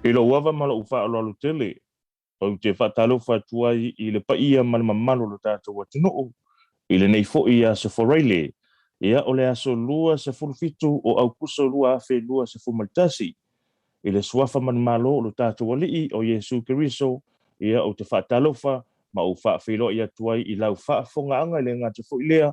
Ilo wava malo ufa lo tele o te fatalo fatuai I le paia mal mamalo lo tato watino ile nei fo ia se foraile ia ole aso lua se fulfitu o au kuso lua fe lua se fumaltasi ile suafa man malo lo tato wali o Yesu Keriso ia o te fatalo fa ma ufa felo ia tuai I lau fa fonga anga le ngate fo ilea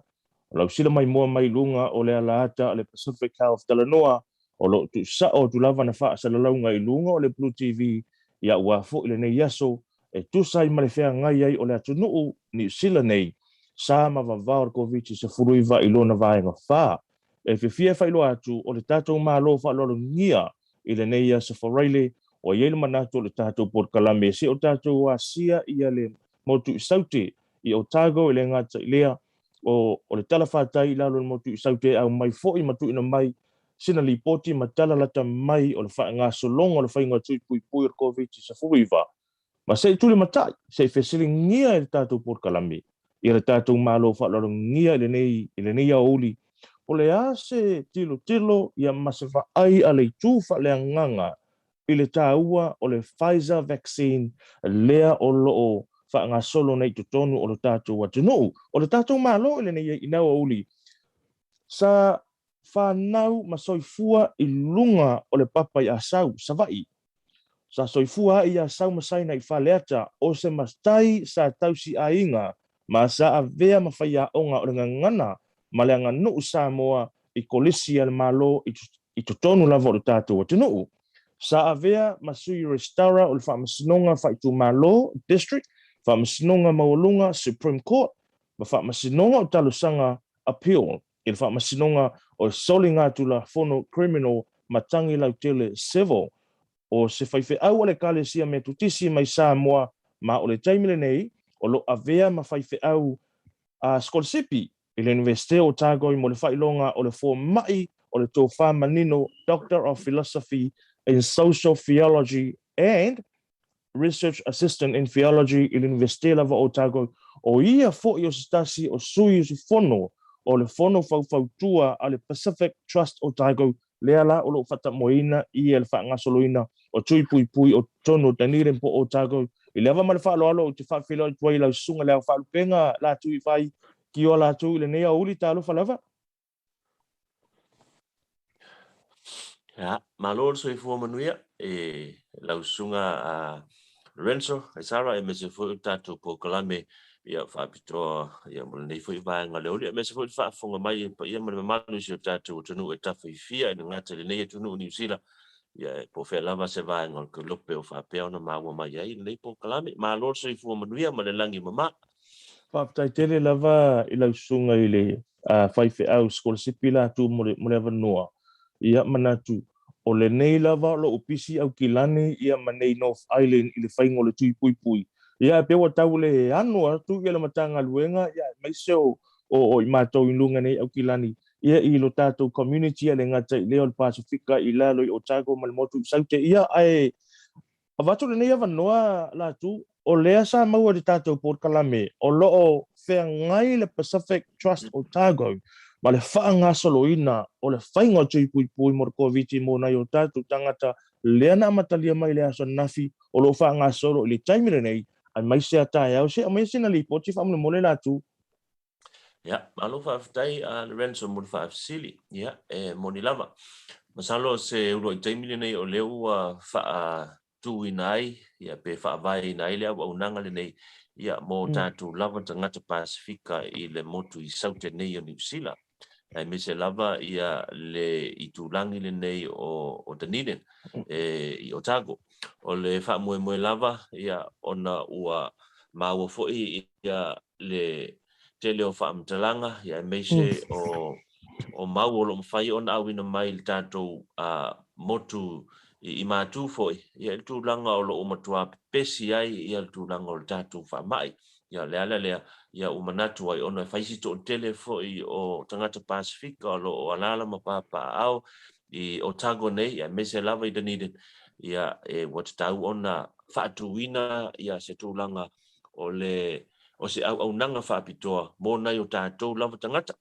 lau sila mai mua mai lunga o le alaata le Pacific Health Talanoa o lo tu sa o tu lava na fa sa lau ngai lunga o le Blue TV ia ua fo ile nei yaso e tu sai male fea ngai ai o le atunu ni sila nei sa ma vavao COVID se furuiva ilona vaenga fa e fia failo atu o le tatou malo fa lo ngia ile nei ya se foraile o yele manato le tatou por kalame se o tatou asia ia le motu sauti I Otago ile ngata ilea o le talafatai la lo motu sauti au mai fo I matu ina mai sina lipoti matala lata mai o le fa nga solong o le fa nga tui pui COVID se furuiva ma se tuli matai se fesili ngia le tatou por kalame I le tatou malo fa lo ngia ile nei auli o le ase tilo ia masefa ai ale tufa le nganga I le taua o le Pfizer vaccine lea o loo fa nga solo nei tutonu o le tatou watunu o le tatou malo ile nei ina auli sa fa nau masoifua I lunga o le papa I asau savai sa soifua I asau masaina I faleata o se mastai sa tausi ainga ma sa avea mawhaia onga o le ngangana ma le nganu sa moa I kolisi al malo I tutonu lava o le tātou o tinu. Sa avea masui restaura o le whaamasinonga whaitu malo district, whaamasinonga maulunga Supreme Court, ma whaamasinonga o talusanga appeal, I le whaamasinonga o soli ngātula fono criminal matangi lautele civil, o se whaife au ale kalesia me tutisi mai sa moa ma o le taimile nei, o lo avea ma whaife au skolsipi I le Universite o Otago I mo le whailonga o le fo mai o le tō whamanino Doctor of Philosophy in Social Theology and Research Assistant in Theology I le Universite lava o Otago o ia fo I o stasi o sui o si fono o le fono fautua a le Pacific Trust Otago leala o lo fata moina I le whaangasoloina o tui pui o tono tanire po Otago I leva ma le whaaloalo o te whaafilo I tuai lau sunga leo whaalupenga Latuivai Kioa Latu I le nea uli talo whalava. Ja, malol so I fua manuia lau sunga Lorenzo, Sara e mese fu tato po kalame ia whaapitoa ia mo nei fu I vaenga leo ia mese fu whaafonga mai ia mo le manu si o tato o tunu e tafu I fia I ngata le nei tunu New Zealand ia po fe lava se vaenga o lope o whaapea ona maua mai ai nei po kalame malol so I fua manuia ma le langi mama Whaapitai tele lava I lau sunga I le whaife au skolasipi la tu mo le avanua. Ia manatu o le nei lava lo upisi au kilani ia manei North Island i le whaingo le tui pui pui. Ia pe wa tau le anu atu ia le matanga luenga ia mai seo o i mātou i lunga nei au kilani. Ia i lo tātou community ia le ngata i leo le Pasifika i lalo i Otago ma le motu i saute ia ai a watu le nei awanoa Latu o lea sa maua le tātou Port Kalame o loo whea ngai le Pacific Trust Otago ma le whaanga soloina o le whainga tui pui pui mo le COVID mo nai o tātou tangata lea na amatalia mai le aso nafi o lo whaanga solo i le taimire nei ai mai se atai au se a mai sina li poti whamule mo le Latu. Ya, alo whaafitai a Lorenzo mo le whaafisili, ia, moni lava. Masalo se uro i taimile nei o leu wha tu inai, ia pe whaavai inai lea wa unanga le nei, ia mo tātou lava tangata Pasifika i le motu i saute nei o New Zealand. Me se lava ia le i tūlangi le nei o Dunedin, i Otago. O le wha lava ia ona ua maua fo'i ia le tele o whaamtalanga, ia meise o mau o lo mwhai ona awina mai le tātou motu i mātū foi. Ia le tūlanga o lo o matua pesi ai, ia le tūlanga o le tātou whaamai. Ia lea, ia umanatu ai ona whaisi to tele foi o tangata Pasifika o lo o alala mapapa au i Otago nei, ia meise lava i Dunedin. Ia watatau ona whaatuina, ia se tūlanga o se au nanga whaapitoa mō nei o tātou lava tangata.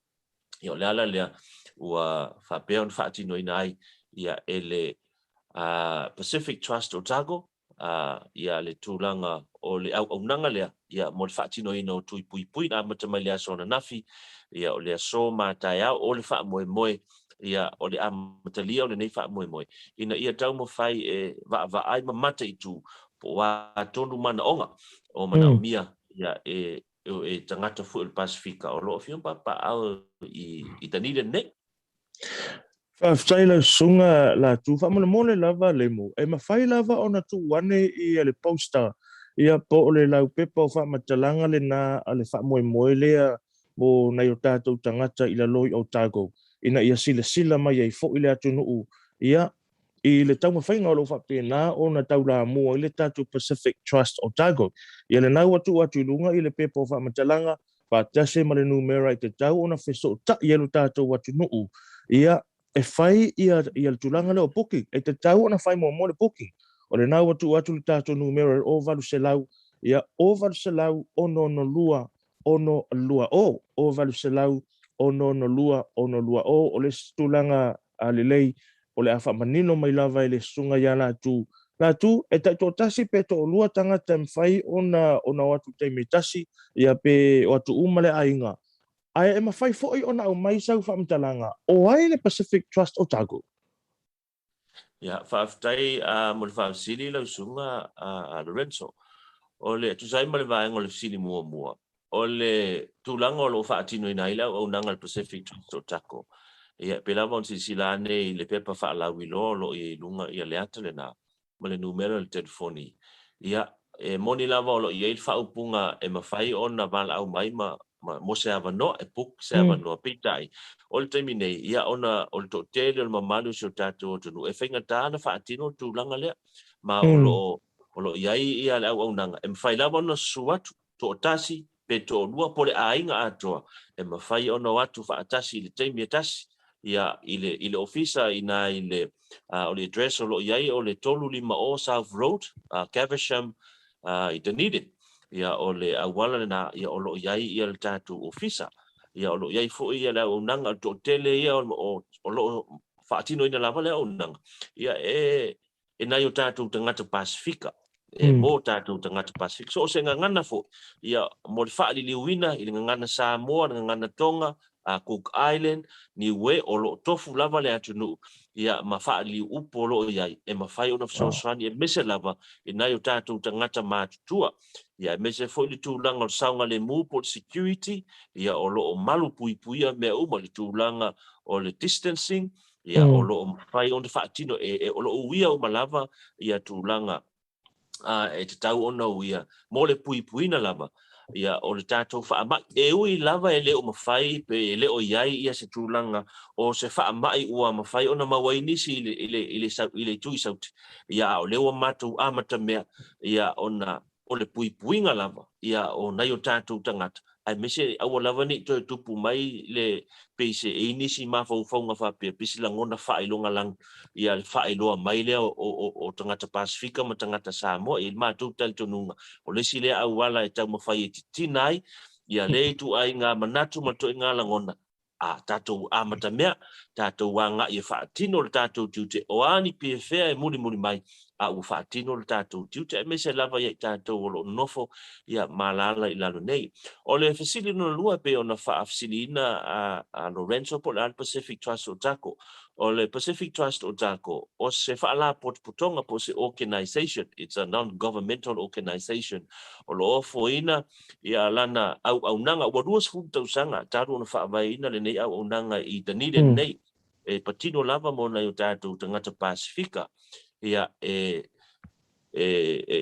Ia lea ua whapea on whaatino ina ai ia ele Pacific Trust Otago, ia le tūlanga o le au nanga lea, ia mo le whaatino ina o tui pui pui na matamai lea sona nafi, ia o lea so mātai au o le wha moe, ia o le amatalia o le nei wha moe. Ina ia tau mo whai va ai mamata i tū po wa tonu mana onga o mana mia ia tangata fu el Pasifika o lo fium pa au i Dunedin nei. Whaftai la sunga Latu whamole lava le mo e mawhai lava ona tu wane i le poster ia po o le lau pepa o whamatalanga le na a le whamoe lea mo nei o tātou tangata i la loi o Otago ina ia sila mai ai fo i le atu nuu ia i le tau mawhainga o lo whapena o na tau la mua i le tātou Pacific Trust Otago ia le nau atu lunga i le pepa o whamatalanga whatase ma le numera i te tau o na wheso ta i elu tātou atu nuu ia e fai ia le tulanga le o poki e te tau ona fai mo le poki o le nau atu le tātou numero o valu se lau ia o valu se lau ono lua o valu se lau ono lua o le tulanga a le lei o le afa manino mai lava le sunga ia Latu e tai tō tasi pe tō lua tangata mwhai ona watu te me tasi ia pe watu umale ainga ai e mawhai fo'i ona au mai sau whaamtalanga o ai le Pacific Trust Otago. Ia, whaafitai mo le whaafisili lau sunga a Lorenzo. O le tusai ma le vaenga o le fisili mua. O le tūlanga o lo whaatino ina ila o nanga le Pacific Trust Otago. Ia, pe lava on sisila nei le pepa whaalau ilo lo i lunga ia le ata le na. Ma le numero le telefoni. Ia, moni lava o lo i eil whaupunga e mawhai ona vala au mai mo se avanoa e puk se avanoa pitai o le taimi nei ia ona o le totele o le mamalu se o tātou tunu e whainga tāna whaatino tūlanga lea ma o lo iai ia le au nanga e mwhai lava ona suatu to tasi pe to lua po le ainga atoa e mwhai ona watu whaatasi le taimi e tasi ia ile ofisa ina ile o le address o lo iai o le tolu lima o South Road Caversham i Dunedin ia o le awala na ia o lo iai ia le tātou ofisa ia o lo iai fo ia le unanga to tele ia o lo whaatino ina lava le unanga ia e nai o tātou tangata Pasifika mo tātou tangata Pasifika so se ngana fo ia mo le whaali liuina i le ngana Samoa ngana Tonga Cook Island ni we o lo tofu lava le atunu ia ma whaali upo lo iai e ma whai ona fsoswani e mese lava i nai o tātou tangata mātutua ia mese foi le tūlanga o saunga le mūpo security ia o lo o malu puipuia mea uma le tūlanga o le distancing ia o lo o whai on te whaatino o lo uia o malava ia tūlanga e te tau ona uia mo le puipuina lava ia o le tātou whaamai e ui lava e leo mawhai pe e leo iai ia se tūlanga o se whaamai ua mawhai ona mawainisi i le tui sauti ia o leo mātou amata mea ia ona o le puipuinga lava ia o nai o tātou tangata ai mese awa lava ni to tupu mai le peise e inisi mawhauwhaunga whapea pisi langona whailonga lang ia le whailoa mai lea o tangata Pasifika ma tangata Samoa i mātou tal tonunga o le si lea au wala e tau mawhai e titinai ia le tu ai ngā manatu ma to ngā langona a tātou amata mea tātou wanga i whaatino le tātou tiute o ani PFA e muri mai a u whaatino le tātou tiute e mese lava i tātou o lo nofo ia malala i lalo nei o le fasili no lua pe ona whaafsili ina a Lorenzo po le Pacific Trust Otago o le Pacific Trust Otago o se whaala putonga po se organization it's a non-governmental organization o lo ofo ina ia lana au nanga ua ruas funtau sanga taru ona whaavai ina le nei au nanga i Dunedin nei e patino lava mo na i o tātou tangata Pasifika ia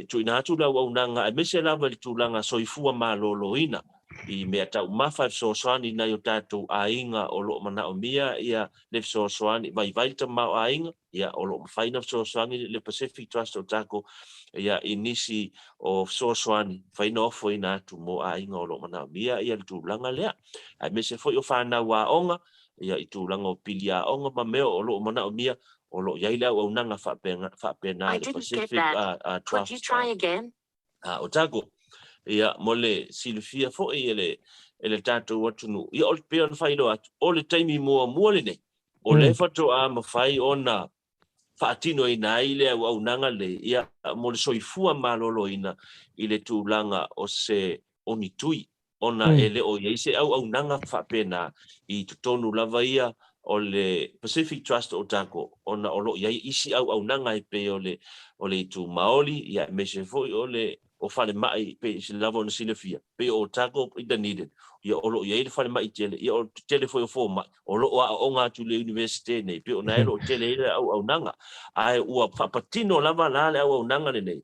tuina atu lau au nanga e mese lava le tūlanga soifua maloloina i mea tau mawhai sosoani na i o tātou ainga o lo mana o mia ia le sosoani mai vaita mau ainga ia o lo mawhaina sosoani le Pacific Trust Otago ia inisi o sosoani whaina ofo ina atu mo ainga o lo mana o mia ia le tūlanga lea ai mese foi o whanau a onga ia i tūlanga o pili a onga ma meo o lo mana o mia o lo yai lau au nanga whapena le Pacific Trust. Could you try again? Otago. Ia mole silufia fo ele tātou watunu. Ia o le pea na whailo atu. O le taimi mua le nei. O le whato a mawhai ona whaatino ina ile au nanga le. Ia mole soifua malolo ina i le tūlanga o se onitui. Ona ele o iaise au nanga whapena i tutonu lava ia o le Pacific Trust Otago ona o lo iai isi au nanga i pe o le tu maoli ia mese foi o le o fale mai pe si lava ona silafia pe o Otago i Dunedin ia o lo iai le fale mai tele ia o tele foi o fo o lo o nga tu le university nei pe ona lo tele ile au nanga ai ua papatino lava la le au nanga le nei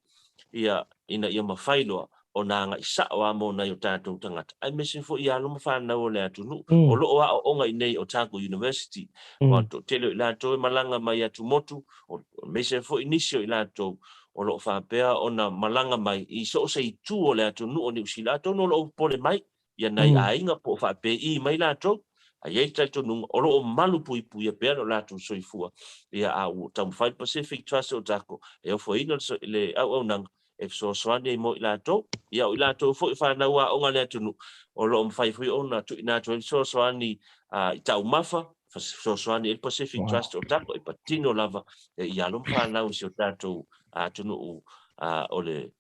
ia ina ia mawhailoa o nanga isa o amo na i o tātou tangata. Ai mese fo i alo mawhana o le atunu. O lo o ngai nei Otago University. Wato tele i lātou malanga mai atu motu. O mese fo inisio i lātou o lo whapea o na malanga mai i so se i tu o le atunu o ni usi lātou no lo pole mai. Ia nei a inga po whape i mai lātou. A iei tātou nunga o lo o malu pui a pēr o lātou soifua. Ia a u tamu whai Pacific Trust Otago. E o fo ina le au nanga. E sosoani mo i lātou. Ia o i lātou fo i whanau a onga lea tunu. O lo mwhai fui ona tu i nātou sosoani i tau mafa. Sosoani il Pacific Trust Otago i patino lava. I alum whanau si o tātou tunu o le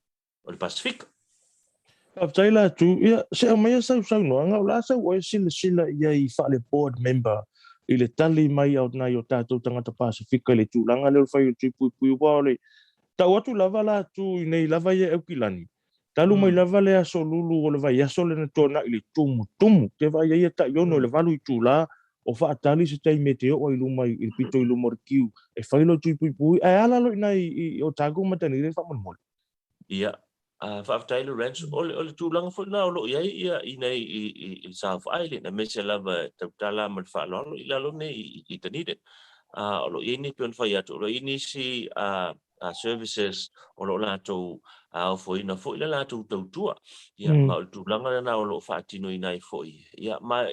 Pacific. Aftai la tu ia se mai sa no nga la sa o sila ia I whale board member I le tali mai au na i o tātou tangata Pasifika le tūlanga leo whai o tui wao le tau atu lava la tu I nei lava ia eukilani. Talu mai lava le aso lulu o le vai aso le na tōna I le tumu. Te vai ia ta iono le valu I tūla o whaatali se tai me te o I luma I pito I luma kiu. E whailo tui pui. Ai ala lo ina I Otago matani le whamanmole. Ia. Whaaftai Lorenzo, ole tūlanga fo na olo iai ia I nei I South Island. Na mese lava tautala ma le whaalolo I lalo nei I Dunedin. Olo iai ni pion whai atu. Olo ini si services olo lātou o fo ina fo ila lātou tautua. Ia ma ole tūlanga na olo whaatino I nai fo I. Ia ma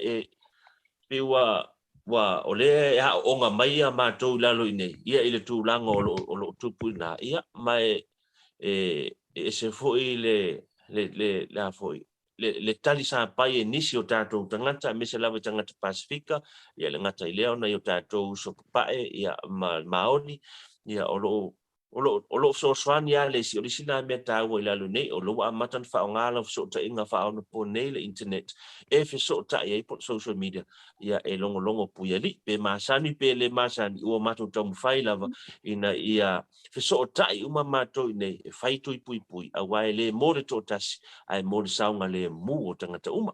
pe wa ole onga mai a mātou lalo I nei. Ia I le tūlanga olo tupu na. Ia ma se foi la foi le tali sa pai nisi o tātou tangata me se lava tangata Pasifika ia le ngata I leo na I o tātou so pae ia maoni ia o so swani ia le si o sina me tāua I lalo nei o lo amatan fa ngala so ta inga fa ona po nei le internet e fe so ta ia po social media ia e longo puiali pe masani pe le masani o mato tamu fai lava ina ia fe so ta I uma mato nei e fai tui pui a wai le more to tasi ai more saunga le mu o tangata uma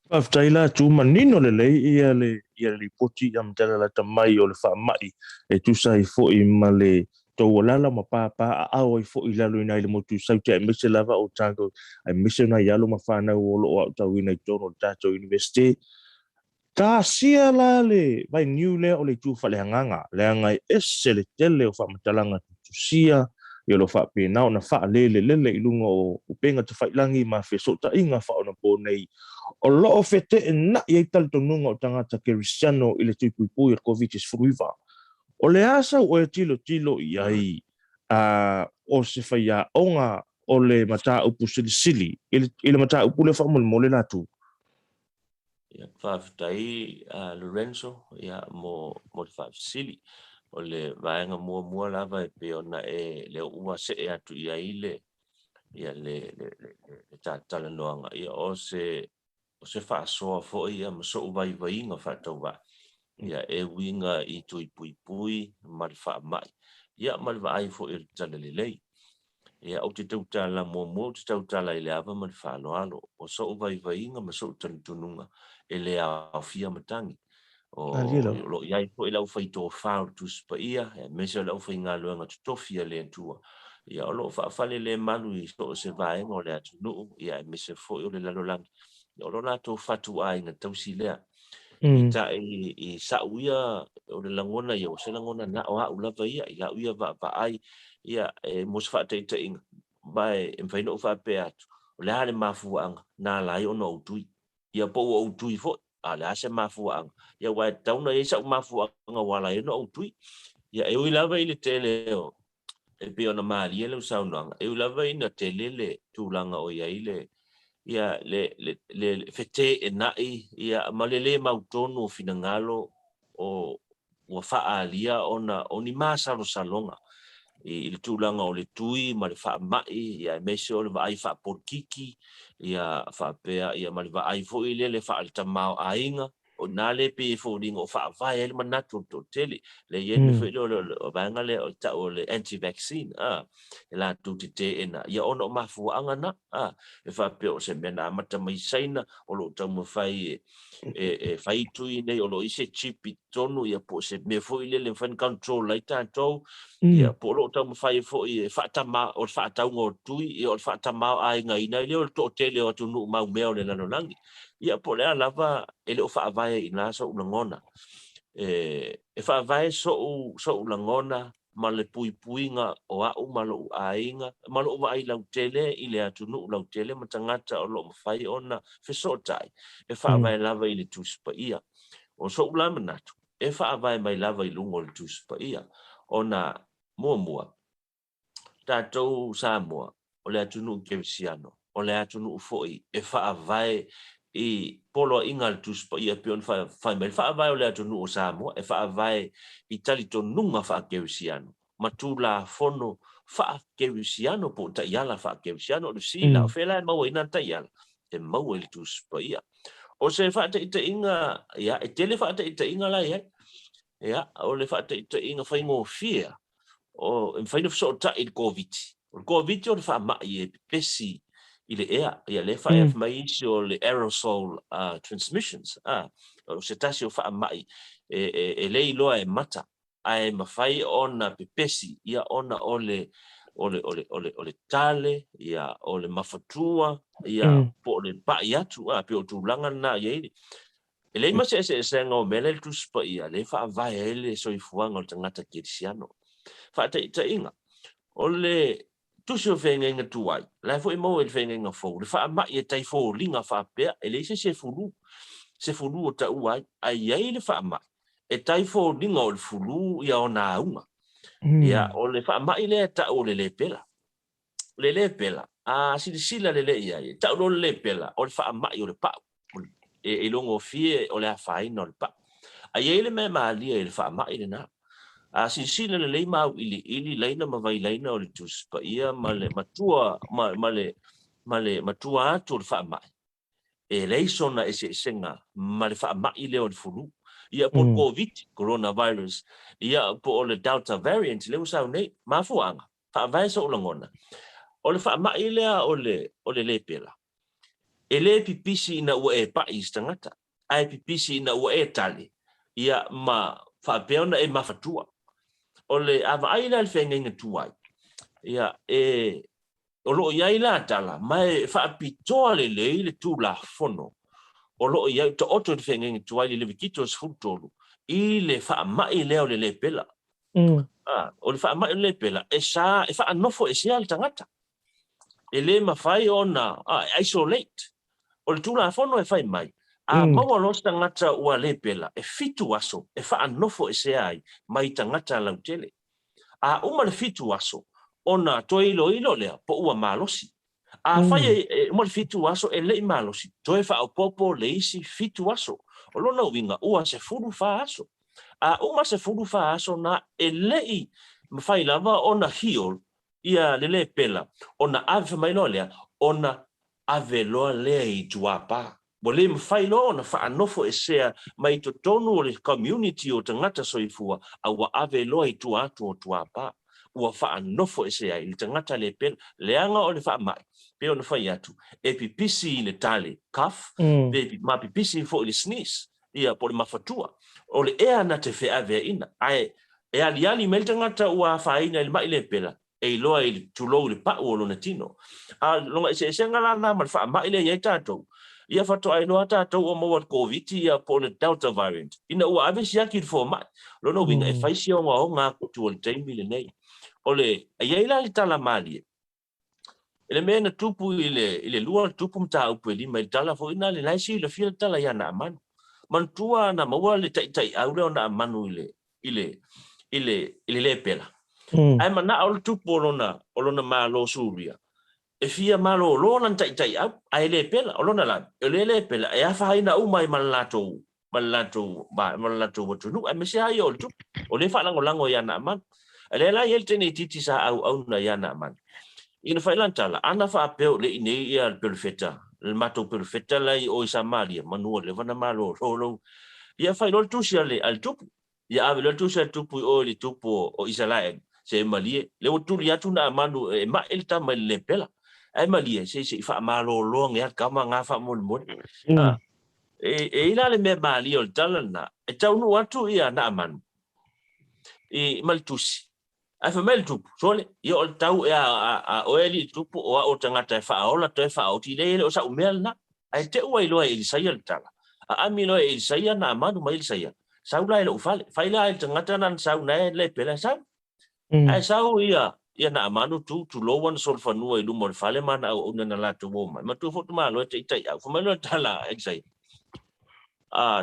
Aftai la tu manino le lei ia le poti am tala la tamai o le wha mai e tu sai fo I ma le tau lala ma papa a ai fo i lalo ina i le motu sau te mise lava Otago ai mise na yalo ma whanau o lo o tau ina i tono tato university ka sia la le vai new le o le tu fa le hanganga le ngai ese le tele o fa matalanga tu sia yo lo fa pe na fa le i lunga o penga te fa langi ma fe so ta inga fa ona po nei o lo o fete na i tal tonunga o tangata Cristiano i le tupu pu i covid is fruiva o le asa o e tilo i ai o se fa ya onga o le mata upu sili i le mata upu le fa mo le natu ia whaafitai Lorenzo ia mo le whaafisili o le vaenga mua lava e pe ona e le ua se e atu ia ile ia le Talanoa ia o se whaasoa fo ia ma so vai inga whaatau wa ia e winga i tui pui ma le whaamai ia ma le vaai fo i tala lei ia o te tautala mo te tautala i le ava ma le whaaloalo o so vai inga ma so tununga e le a fia matangi o lo iai po ila ufai to fao tu spa ia e mese la ufai ngā luenga tu tofia le tua ia o lo whaafale le manu i so se vae mo le atu nuu ia e mese fo i o le lalolangi ia o lo nato fatu ai na tausi lea i ta i sa uia o le langona ia o se langona na o au lava ia i la uia va ai ia e mos whaate ita inga vai e mwhaino o whaape atu o le hale mafuanga na lai o no utui ia po o utui fo ale ase mafuanga ia wa tauna e sa mafuanga wala e no utui ia e ui lava i le tele o e pe ona mali e le saunanga e ui lava i na tele le tūlanga o ia ile ia le fete e nai ia malele mautonu o finangalo o faalia ona oni masalo salonga i le tūlanga o le tui ma le faamai ia mese o le vaai faapolkiki ia faapea ia ma le vaai fo i le faaltamao ainga o nale pe fo ringo o faavai ele manatu to tele le yen me fo o vanga le o ta o le anti vaccine e la tu te ena ia ono mafu anga na e faapea o se mena mata mai saina o lo tamu fai e fai tui nei o lo ise chip tonu ia po se me fo i le fan control lai tanto ia po lo tamu fai fo i fatama o fatau o tui i o fatama ai ngai nei le o to tele o tu nu mau meo le lano langi ia po le lava ele o faavae i na so ngona e faavae so ngona ma le puipuinga o au malo ainga malo vai lau tele i le atu nu lau tele ma tangata o lo fai ona fesotai e faavae lava i le tuspa ia o so la manatu e faavae mai lava i lungo le tuspa ia ona mua tatou Samoa o le atu nu Kevisiano o le atu nu foi e faavae i polo inga le tuspa ia pion fai mai faavae o le atu nu o Samoa e faavae i tali tonunga Kevisiano matula fono Kevisiano po ta iala Kevisiano le sila o fela mau ina ta iala e mau le tuspa ia o se fata ita inga ia e tele fata ita inga la ia o le fata ita inga fai ngo fia o in faina so ta il covid o fa ma e pesi ile ia le fa mai o le aerosol transmissions o se tasio fa mai e le lo e mata ai ma fai ona pesi ia ona ole tale ia ole mafatua ia po le pa ia tu pe o tu langa na ye ele ma se ngo mele tu spa ia le fa vai ele so i fuanga o tangata kirisiano fa ta inga ole tu se venga nga tuai la fo mo el venga nga fo le fa ma ye tai fo linga fa pe ele se fulu o ta uai ai ai le fa ma e tai fo linga o fulu ia ona uma ia o le fa ma ile ta o le pela sila le ia ta o le pela o le fa ma o le pa e longo fie o le fa ino le pa ai ele me ma ali le fa ma ile na sila le mau ili laina ma vai laina o le tus pa ia male matua matua atu le fa ma e leisona ese senga male fa ma ile o le fulu ia por covid coronavirus ia po le delta variant le usa nei mafuanga fa vai so langona o le fa ma ile o le lepela ele pipisi na o e pa istangata ai pipisi na o e tali ia ma fa peona e mafatua ole ava aila le fenga tuai ia o lo ia ila tala mai fa pitoa le tu la fono o lo ia to oto le fenga tuai le vikito sfutolo i le fa mai leo le pela o le fa mai le pela e fa anofo e sia le tangata e le mafai ona isolate o le tu la fono e fai mai maua lo tangata ua le pela e fitu aso e fa anofo e sia ai mai tangata lautele uma le fitu aso ona toi ilo lea po ua malosi fai mo le fitu aso e le malosi toi fa o popo le isi fitu aso o lona winga ua se fulu fa aso uma se fulu fa aso na e lei mafai lava ona hiol ia le pela ona ave mai lo lea ona ave lo lea I tuapa mo le mafai lo ona fa anofo e sea mai to tonu o le community o tangata soifua ua ave lo I tuatu o tuapa ua fa anofo e sea I tangata le pela leanga o le fa mai pe ona fa atu e pipisi le tale kaf pe ma pipisi fo le sneeze ia po le mafatua o le ea na te fe ave ina ai e ali mel tangata ua fa ina le mai le pela e loa I tulo le pa o lona tino longa se ngala na ma fa mai le ia tato ia fa to ai loa tato o mo covid ia po le delta variant ina ua ave sia ki fo mai lona winga e fa sia o nga tu le time le nei ole ia ila le tala mali ele mena tupu ile lua tupu mta upu li mai tala fo ina le naisi le fia tala ia na man mantua na maua le tai au le na manu ile le pela ai mana au tupu olona malo suria e fia malo lona tai au ai le pela olona la le pela e fa ina u mai malato watu nu ai me sia yo tu o le fa lango ia na man ele la yel tene titi sa au na ia na man ina fa lantala ana fa apeo le ine ia perfetta le mato perfetta lai o isa malia manu le vana malo lo ia fa lo tu sia le al tupu ia ave lo tu sia tupu o le tupu o Israel se malie le o tu ia tu na manu e ma el tama le pela ai malie se fa malo lo ngia kama nga fa mon e ila le me mali o talana e tau nu atu ia na manu e maltusi ai fa mel tupu sole ia o tau o eli tupu o tangata fa ola te fa o ti le o sa umel na ai te ua ilo e saia tala ami no e saia na manu mai saia sau la lo fale fai la tangata nan sau na le pela sau ai sau ia na manu tu lo wan sol fa no e lu mo fale man o na la tu mo ma tu foto ma lo te au fa lo tala exai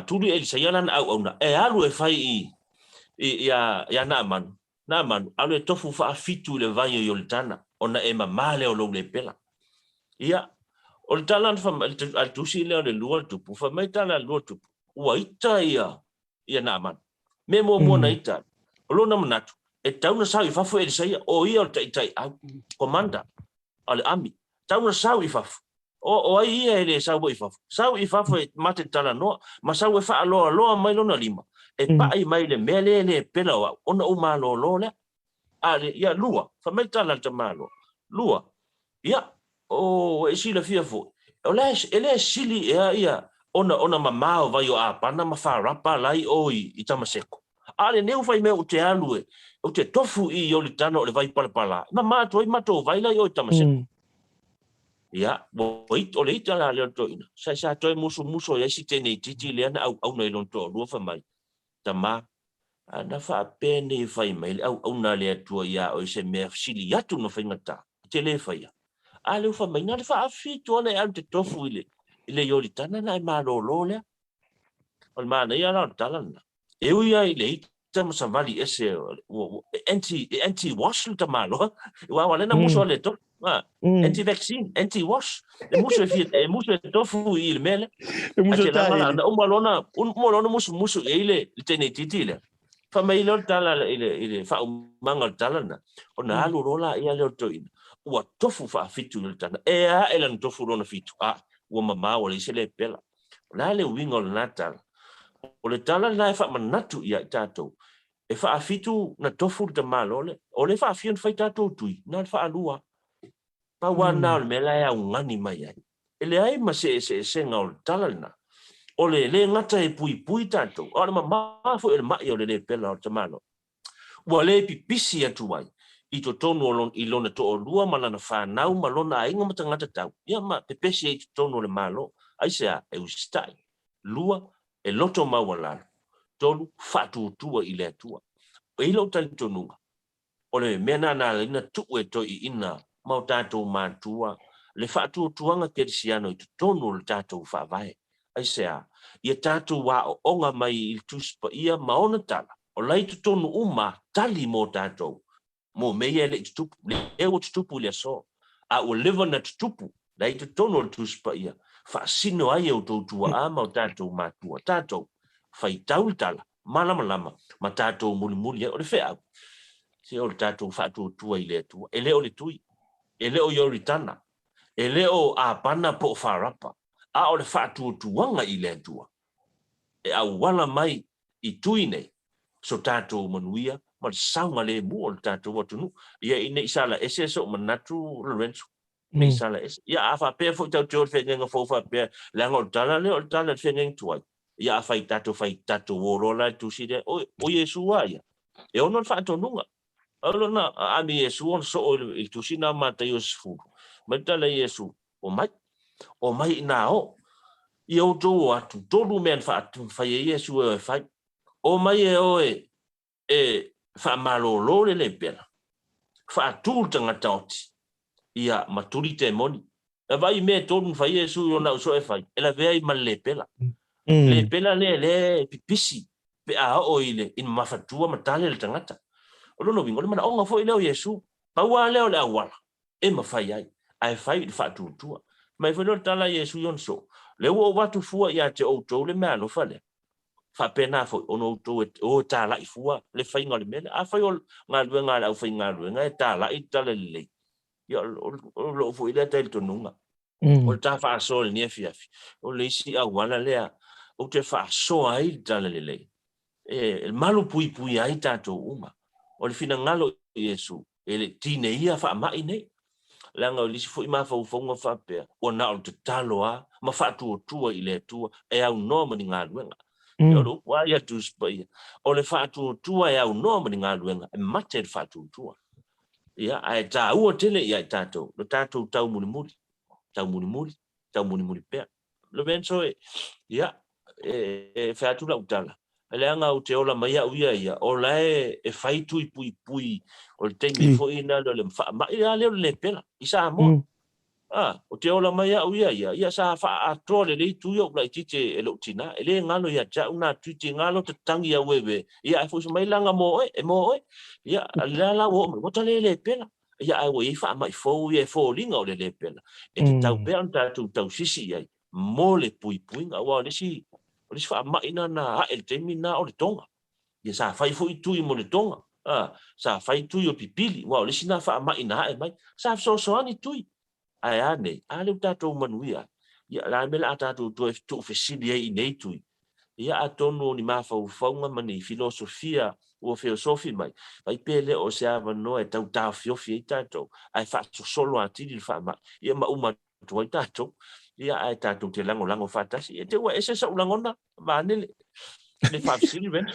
tu li e saia lan au na e alu e fai ia na manu na manu ale tofu fa fitu le vanyo yoltana ona e mamale o lo le pela ia o le talan fa al tusi le lua tupu fa mai tala lua tupu ua ita ia na manu me mo na ita o lo na manatu e tau na sau I fafu e saia o ia o tai au komanda ale ami tau na sau I fafu o ai ia ele sau I fafu e mate Talanoa ma sau e fa alo mai lona lima e pai mai le mele le pela ona o malo lo le ale ia lua fa mai tala te malo lua ia o e sila fia fo o le ele sili ia ona mamao vai o apana ma fa rapa lai o I tamaseko ale neu fai me o te alu o te tofu I o le tano o le vai pala ma toi mato vai lai o tamaseko ia o le ita le to ina sa toi muso ia si tene titi le ana au nei lon to lua fa mai tama ana fa pene fai mai au na le tua ia o se me sili atu no fingata tele fai ale fa mai na fa afito na al te tofu ile yoli tana na malo le o ma na ia na talana e ia ile tamo savali ese anti wash ta malo wa wala na muso le to anti vaccine anti wash e muso tofu il mele E muso la tai. na molona muso ile tene titile fa mai lo tala ile fa manga talana ona alu rola ia le to ina ua tofu fa fitu le tana e lan tofu rona fitu ua mama o le sele pela la le wingo le natal o le tala la fa manatu ia tato e fa fitu na tofu de malole o le fa fion fai tato tui na fa alua pa wana le mela ya ngani mai ai ele ai ma se ngol tala na ole le ngata e pui tato o le mama fo le mai o le pela o tamalo Ua le pipisi atu ai. I to tonu i lona to o lua malana whanau malona ainga matangata tau. Ia ma pepesi i to tonu le malo. Aisea e ustai. Lua e loto mawalalo. Tolu fatu tua i le atua. O ilo tali tonunga. O le mena na ina tu e to i ina mau tātou mātua. Le fatu tuanga kerisiano i to tonu le tātou whawai. Aisea, ia tātou wā o onga mai i tuspa ia maona tala. O lai to tonu uma tali mo tātou. Mo meia le tupu, le o tupu le so. A o lewa na tupu, lai to tonu le tuspa ia. Whaasino ai au tautua a mau tātou mātua. Tātou, whai tau tala, malama lama, ma tātou muli muli, o le whea. Se o le tātou whātua tua i le atua. E le o le tui, e le o yoritana, e le o a pana po wharapa. A o le whātua tuanga i le atua. E au wala mai i tui nei, so tātou manuia, ma le saunga le mua o le tātou watunu. Ia i nei sala ese so manatu Lorenzo. Nei sala ese. Ia a whapea fo tau te o le whengenga fo whapea. Leanga o le tala le o le tala le whengenga tuai. Ia a whai tātou worola tu sire. O Yesu wa ia. E ono le whātou nunga. Alo na ami Yesu on so i tu sina mata Yesu. Ma tala Yesu. O mai na o. Ia o tō atu. Tōru mean whātou whai Yesu e whai. O mai e oe. E fa malolo le pena fa tu tanga tauti ia maturi te moni e vai me tonu fa Yesu yo na so e fai ela vei mal le pela le pipisi pe a o ile in mafatua matale le tangata o no bingo le mana onga fo ile o Yesu pa wa le o le awala e ma fai ai fai fa tu tua mai fo no tala Yesu yon so le wo watu fua ia te o to le malo fa le fa pena fo ono to o ta la ifua le fai ngale mele a fai ol ngal nga au fai ngal nga ta la itale le yo lo fo ile tel to nunga o ta fa so ni fiafi o le si a wala le o te fa so ai tale le el malu pui ai tato uma o le fina ngalo Yesu ele tine ia fa mai nei langa o lisi fo ima fa ufonga fa pe o na o te taloa ma fa tu tua ile tua e au no ma ni ngaluenga yo lo wa ya tu spa o le fa tu tua e au no ma ni ngaluenga e mate fa tu tua ia ai ta o tele ia tato lo tato tau muni pe Lorenzo ia e fa tu la utala leanga o te ola mai au ia o lae e fai tui pui o le temi fo ina le fa ma ia le pela isa mo o te ola mai au ia sa fa ato le tu yo la tite e lo tina ele ngalo ia ja una tite ngalo te tangi a wewe ia fo mai langa mo ia la o tale le pela ia ai we fa mai fo linga o le pela e te tau pe anta tu tau sisi ai mo le pui nga wa le si o le fa mai na el temina o le tonga ia sa fai fo itu mo le tonga sa fai tu yo pipili wa le sina fa mai na e mai sa so ani tu ai ane ale tato manuia ia la mela tato tu fesili ai nei tu ia atono ni ma fa ufonga mani filosofia o filosofi mai vai pele o se ava no e tau fiofi tato ai fa solo atili fa ma ia ma uma tu tato ia ai tato te lango fatasi e te wa ese sa ulangona ma ne le fa silven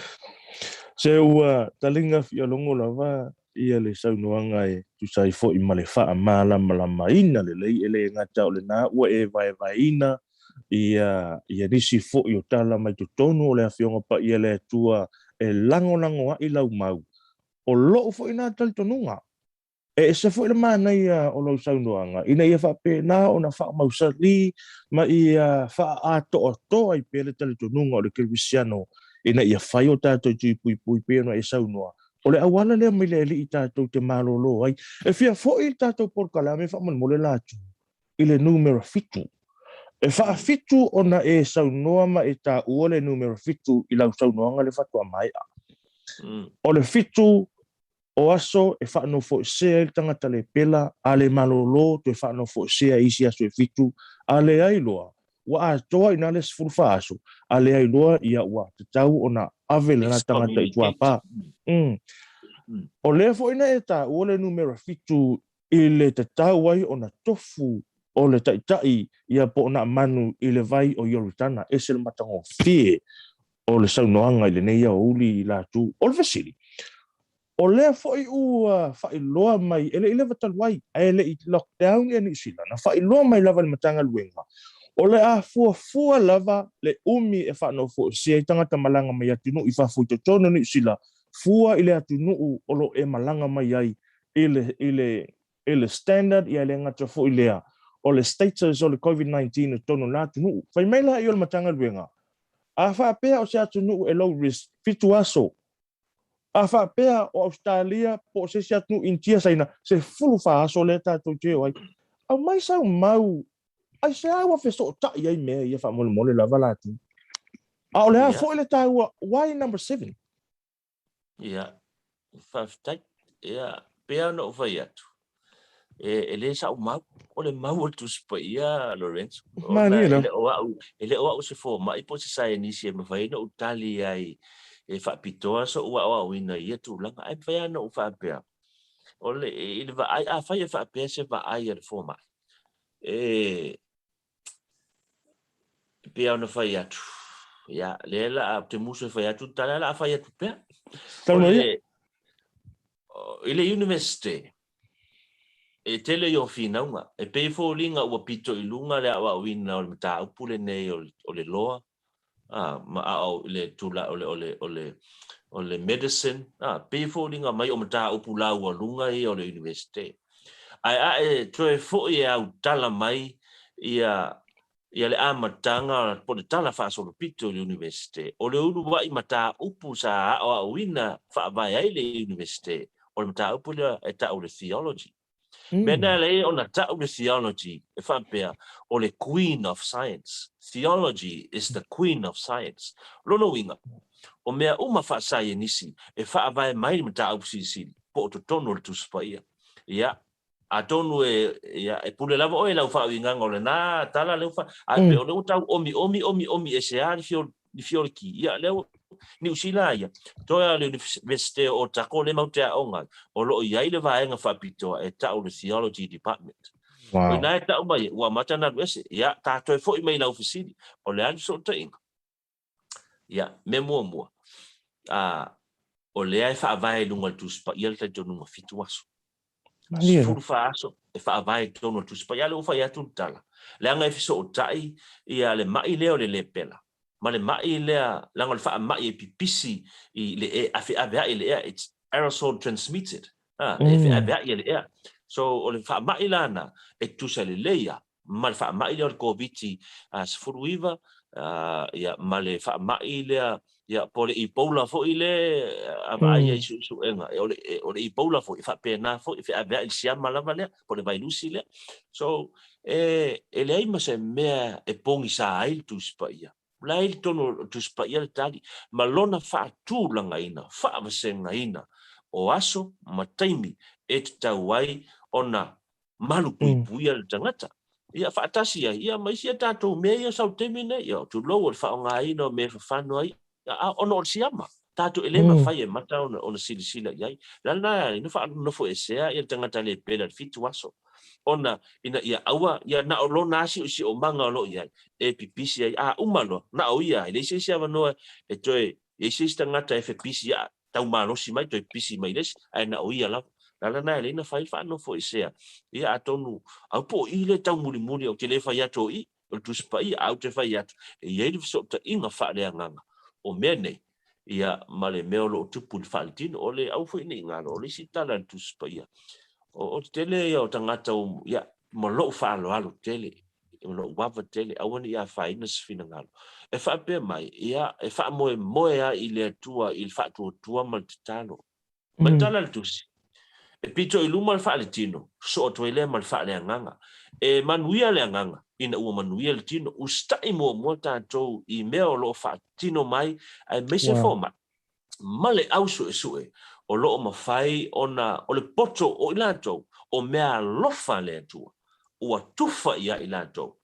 se ua talinga fia longo lava ia le saunoanga e tu sai fo i male fa mala ina le ele ngata o le na ua e vai ina ia nisi fo i o tala mai tu tonu o le afionga pa ia le tua e lango i lau mau o lo fo ina tal tonunga e se fo i le mana ia o lo saunoanga ina ia fa pe na o na fa mausali ma ia fa ato ai pele tal tonunga o le krisiano ina ia fai o tātou tui pui pēna e saunoa. O le awala lea mai le li i tātou te malolo ai. E fia fo i tātou porkala me wha mo le lātu. I le numero fitu. E wha fitu ona e saunoa ma e tā ua le numero fitu i lau saunoanga le fatua mai a. O le fitu o aso e wha no fo sea i tangata le pela a le malolo to e wha no fo sea isi aso e fitu a le ailoa. Wa toa ina le sfulfa aso ale ai loa ia wa te tau ona ave na tangata i tuapa o le fo ina eta o le numero fitu i le te tau ai ona tofu o le tai ia po na manu i le vai o Yoritana e se le matango fie o le saunoanga i le neia o uli i la tu o le fasili o lea fo'i ua whailoa mai, ele ile Latuivai, ele i lockdown e ni sila, na whailoa mai lava le matanga luenga. O le a fua lava le umi e whanau fo sia i tangata malanga mai atinu i whafu te tono ni sila, fua ile atinu o lo e malanga mai ai, ile standard i ele ngata fo ilea, o le status o le COVID-19 e tono la atinu, whai meila i o le matanga luenga. A whapea o se atinu e low risk, fitu aso, a whapea o Australia po se se atu intia saina se fulu fa aso le tātou te ai au mai sau mau ai se awa fe so ta ia me ia fa mole la valati a o le a fo le tāua why number 7 ia faftai ia pea no vai atu ele sa mau o le mau tu spa ia Lorenzo mani ele o se fo mai po se sai ni se me vai no tali ai e fa pitoa so wa wina ia tu langa ai fa no fa pea ole ele va ai a fa ia fa pea se va ai le fo mai pea no fa ia tu ya lela a te muso fa ia tu tala la fa ia tu pea ole ele university e tele yo finaunga e pe fo linga ua pito i lunga le awa wina o le mata upule nei o le loa ma au le tula o le medicine pe fo linga mai o mata upula ua lunga i o le university ai e toe fo i au tala mai ia le amatanga po le tala fa so pito le university o le ulu wa i mata upu sa o wina fa vai ai le university o le mata upule e ta o le theology Mena le ona ta o theology e whampea o le queen of science. Theology is the queen of science. Lono winga. O mea uma whaasai nisi e whaavai mai mta au sisi po o tono le tuspaia. Ia. A tonu e pule lava o e lau whaawinga ngole na tala leu wha. A pe o leu tau omi e se ari ni fiori ki. Ia leu ni usila ia toa le universite o Otago le mau te aonga o lo iai le vaenga whapitoa e tau le theology department o ina e tau mai ua matana luese ia tātou e fo i mai lau fisiri o le ali so ta inga ia me mua o le ai whaavae lunga tuspa ia le taitonu ma fitu aso furu wha aso e whaavae tonu tuspa ia le ufa ia tuntala le anga e fiso o tai ia le mai leo le pela ma le mai lea langa le wha mai e pipisi i le e afi avea i le ea it's aerosol transmitted e fi avea i le ea so o le wha mai lana e tusa le leia ma le wha mai lea o le COVID sfuruiva ia ma le wha mai lea ia po le i poula fo i le avea i su enga o le i poula fo i wha pena fo i fi avea i siama lava lea po le vairusi lea so e le aima se mea e pongi sa ail tuspa ia lai tono tuspa ia le tali ma lona whaatu langa ina whaawasenga ina o aso ma taimi e te tauai ona malu pui le tangata ia whaatasi ia maisia tātou mea ia sau temi nei ia tu lau o le whaonga ina o me whawhanu ai ona o le siama tātou ele ma whai e mata ona silisila iai lana ina whaanofo e sea ia tangata le pena le fitu aso ona ina ia aua ia na o lona asi o manga lo ia e pipisi ai umalo na o ia le se vanoa e toe e se tangata e pipisi ia tau malosi mai toe pisi mai les ai na o ia la na le na fai fa no foi sea ia atonu au po ile tau muli o te le fai ato i o tu spai au te fai ato e ia le so ta inga fa le nganga o mene ia male meolo tupu faltino o le au foi ni ngalo le sitala tu spai o tele o tangata o ia mo lo fa alo tele lo wava tele awani ia fa ina sfina ngalo e fa pe mai ia e fa mo ia ile tua il fa tua mal talo mantala tusi e pito i luma fa le tino so to ile mal fa le nganga e manuia le nganga ina u manuia le tino u stai mo tanto i meo lo fa tino mai ai mese forma male ausu e o lo ma fai ona o le poto o ilato o mea lofa le tua o tufa ia ilato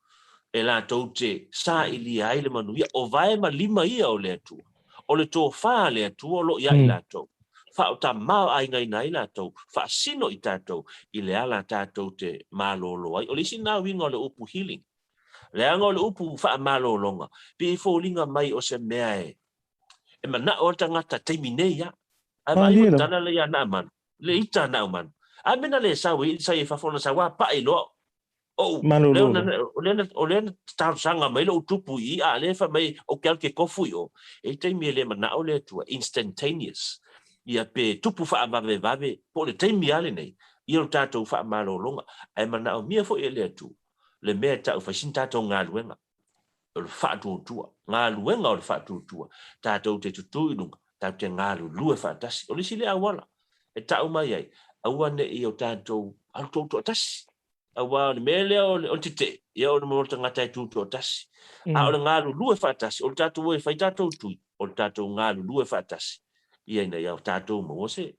e lato te sa ili ai le manuia o vai ma lima ia o le tua o le to fa le tua lo ia ilato fa o ta ma ai ngai nai lato fa sino i tato i le ala tato te malolo ai o le sina winga le upu healing le anga le upu fa malolonga pe fo linga mai o se mea e mana o tangata teimi nei ia ai vai mo tana le ya na man le ita na man a mena le sa wi sa fa fona sa wa pa ilo o le tar sanga mai lo tupu I a le fa mai o kelke kofu yo e te mi le mana o le tu instantaneous ia pe tupu fa vave po le te mi ale nei I o tato fa malo longa ai mana o mia fo ele tu le me ta fa sin tato nga luenga o fa tu tu nga luenga o fa tu tu tato te tu I lunga tato nga lu e fa tasi o le sile awala e ta o mai ai aua ne I o tato al to tasi awa le mele o tite ia o mo tanga tai tu to tasi a o nga lu e fa tasi o tato e fa tato tu o tato nga lu e fa tasi ia ina ia tato mo se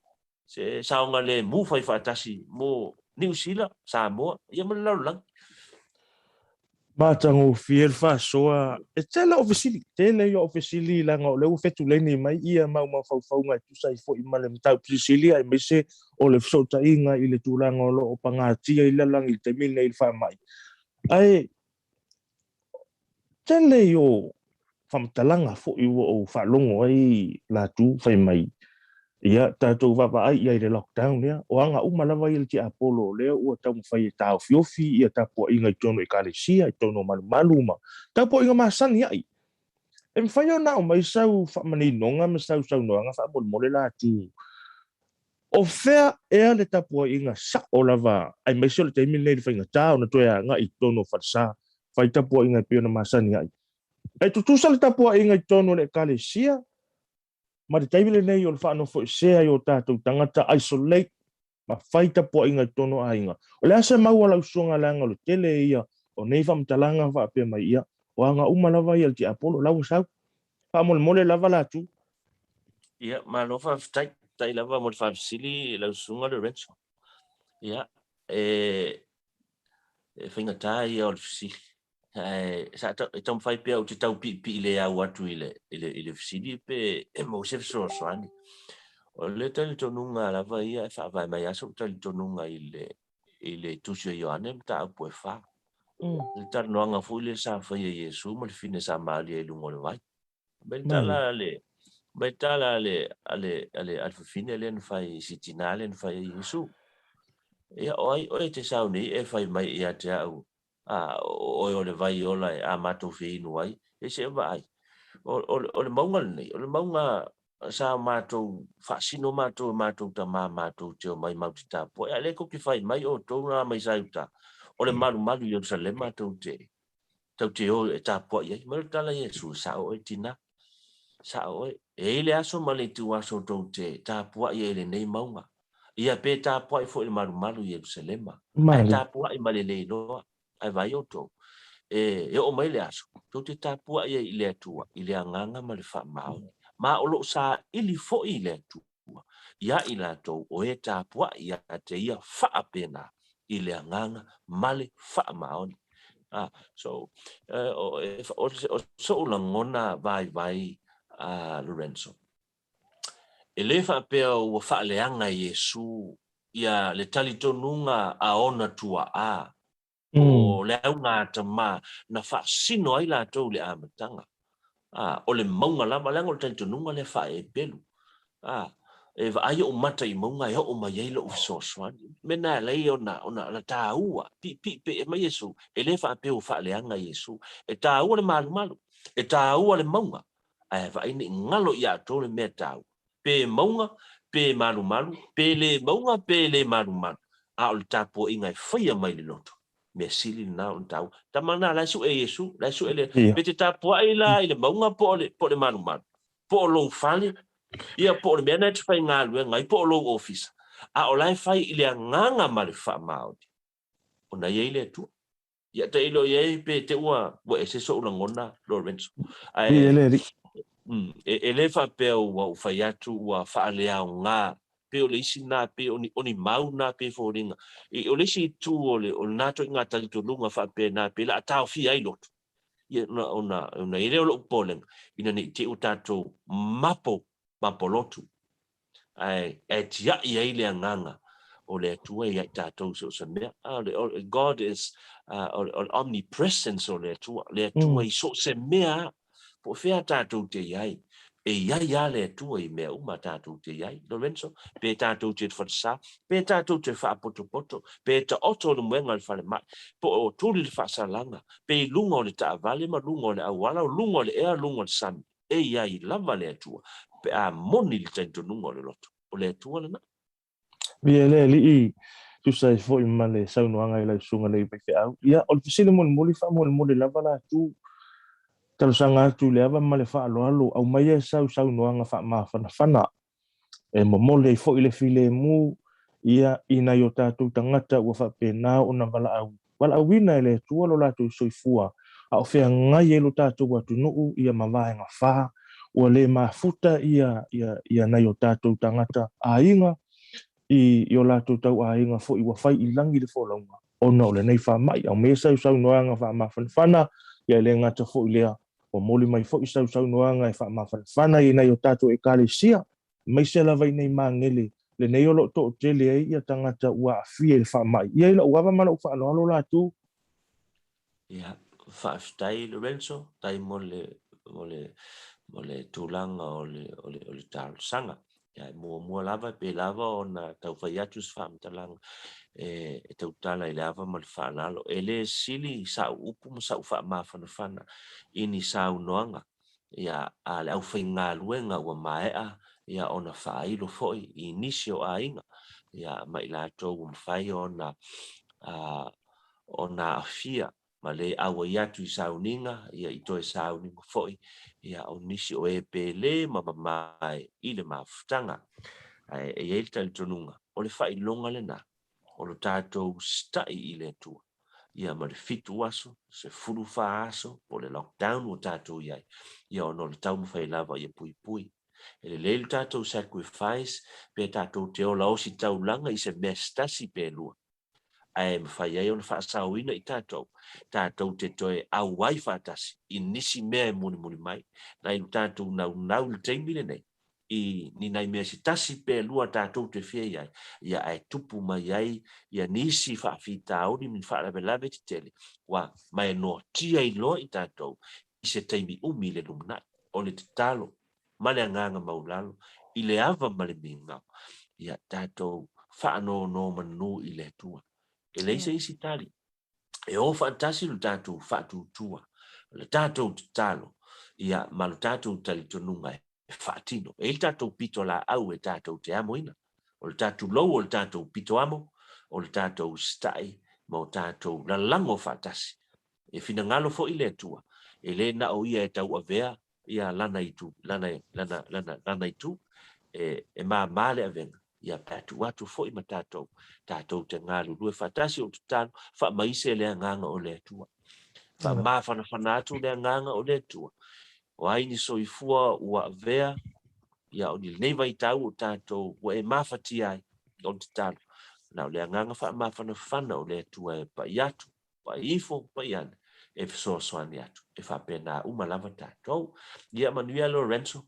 saunga le mu fai fatasi mo New Zealand Samoa ia mana lang Matango fiel fa soa e tela ofisili tele yo ofisili la ngo le fetu le ni mai ia mau fau ngai tu sai fo I male mtau ofisili ai me se o le sota inga I le tulango lo o pangati I la lang I te mine I fa mai ai tele yo famtalanga fo I o fa longo ai la tu fai mai ia tatou vavaai ia I le lockdown ia o anga uma lava I le ti Apollo lea ua tau mawhai e tau fiofi ia tapuaʻiga I tono I kalesia I tono malumalu ma tapuaʻiga masani ai e mawhai ona o mai sau whaamaninoga ma sau saunoaga whaamolmole latu o fea ea le tapuaʻiga sa'o lava ai mai se o le taimi lenei le faigatā ona toe aga I tono falasā fai tapuaʻiga e pe ona masani ai e tutusa le tapuaʻiga I tono le kalesia ma te taimi lenei o le whaanofo I sea I o tātou tangata isolate ma whaita po inga tono ainga. O le asa maua lau suanga langa lo tele ia o nei whamtalanga whaapea mai ia o anga umalawa ia ti Apollo lau sau whaamole mole lava latu. ia malofa tai lava mo fa sili la sunga Lorenzo ia finga tai o fisili sa tom fai pe o te tau pi le au atu ile fisili pe mo se so swani o le tali tonunga lava ia fa vai mai aso tali tonunga ile tusio Ioane ta po fa le tar noanga fu le sa fa Yesu mo le fine sa mali e lungo le vai bentala le al fine le fai sitinale fai Yesu ia oi te sau ni e fai mai ia te au o le vai ola a mato finu ai e se vai o le maunga nei o le maunga sa mato fasino mato ta mato te mai mautita po ale ko ki fai mai o to na mai sa uta o le malu Jerusalem mato te o e ta po ia mai tala Yesu sa o tina sa o e le aso male tu aso to te ta po ia le nei maunga ia pe ta po fo le malu Jerusalem ai ta po ai male le no ai vai o to e o mai le aso to te ta po ia I le tua I le anganga ma le fa mau ma o lo sa ili fo I le tua ia I la to o e ta po ia te ia fa apena I le anganga ma le fa mau so o so la ngona vai Lorenzo e le fa pe o fa le anga Yesu ia le tali tonunga a ona tua o le unga tama na fa sino ai la to le amatanga o le maunga lava langa o tali tonunga le fa e pelu e va ai o mata I maunga e o mai ai lo so swani mena le ona la taua pi pe mai Yesu e le fa pe o fa le anga Yesu e taua le malu e taua le maunga ai va ini ngalo ia to le metau pe maunga pe malu pe le maunga pe le malu a o tapo inga fia mai le loto me sili na o tau tamana la su e Yesu la su ele pe te tapo ai la ile maunga po le malu po lo fali ia po le mena te fai ngā lue ngai po lo office a o lai fai ile nganga ma le fa mau o na ye ile tu ia te ilo ye pe te ua wa e se so una ngona Lorenzo ai e le fa pe o fai atu wa fa le au ngā pe o le isi na pe oni mau na pe foringa e o le si tu o le nato ngā tali to lunga fa pe na pe la tau fi ai lot ia ona ile o lo polen ina ni te utato mapo lotu ai e tia ia ile nganga o le tua ia tato so mea God is omnipresence o le tua I so se mea po fea tato te iai ia le tua I mea uma tātou te iai, Lorenzo, pe tātou te whansa, pe tātou te whaapoto, pe ta oto le mwenga le whale mai, po o tūri le whaasalanga, pe lunga o le taavale, ma lunga o le awala, o lunga o le ea, lunga o le sami, iai lava le tua, pe a moni le taintonunga o le loto, o le tua le na. Ia le li tu sai fo I male sau no anga ila sunga le pe au. Ia o le fisile mo le fa mo le lava la tu talo sanga tu le ava male fa alo au mai sau no anga fa ma fana e mo le fo ile file mu ia ina yo tatu tangata ua fa pena ona wala wina le tu lo la tu soifua a o fea ngai lo tatu wa tu no ia mama nga fa o le mafuta ia na yo tatu tangata ainga I yo la tu tau ainga fo I wa fai I langi le fo longa ona o le nei fa mai au me sau noanga fa ma fana ia le ngata fo ilea o moli mai fo I sau noanga fa ma fana ina yo tatu e kalesia mai se lava nei mangele le nei olo to tele ai ia tangata ua afie le fa mai ia ila ua mana u fa alo la tu Ia whaaftai Lorenzo, tai mo le tūlanga o le tālo sanga. Ia mua lava pe lava o na tau whai atus whaamtalanga e tau tala I lava ma le whaanalo. E le sili sa upu ma sa ufa mawhanawhana ini sa unoanga. Ia a le au whai ngā luenga ua maea ia ona whailo foi I nisi o ainga. Ia mai la tau mwhai ona afia ma le awa iatu I sauninga, ia I toe sauninga foi, ia o nisi o e pele ma mai I le mafutanga, e ele tali tonunga, o le whai longa le na, o le tātou stai I le tua, ia ma le fitu aso, se furu wha aso, o le lockdown o tātou iai, ia o no le tau mwhai lava ia pui. E le le tātou sacrifice, pe tātou te ola osi tau langa I se mestasi pe lua. Ai mawhai ai o na whaasauina I tātou te toe au wai whaatasi, I nisi mea muni mai, nai tātou nau le teimile nei, I ni nai mea si tasi pe lua tātou te whia iai, ia ai tupu mai ai, ia nisi whaafita au ni min whaalawe te tele, wa mai no tia I loa I tātou, I se teimi le lumnai, o le te talo, male anganga maulalo, I le ava male mingau, ia tātou whaano no manu I le tua. E leise isi tali. E o fantasi lu tātou whatu tua. Le tātou te talo. Ia malu tātou tali tonunga e whatino. E il tātou pito la au e tātou te amo ina. O le tātou lou o le tātou pito amo. O le tātou stai. Ma o tātou la lango fantasi. E fina ngalo fo I le tua. E le na o ia e tau avea. Ia lana itu. Lana itu. E maa male avenga. Ia patu watu fo I ma tātou te ngalu lue fatasi o tutano fa maise le nganga o le tua fa ma fana atu le nganga o le tua o ai ni soifua ua vea ia o ni nei vai tau o tātou ua e mafati ai o tutano na le nganga fa ma fana o le tua e pa iatu pa ifo pa iana e so soani atu e fa pena uma lava tātou ia manuia Lorenzo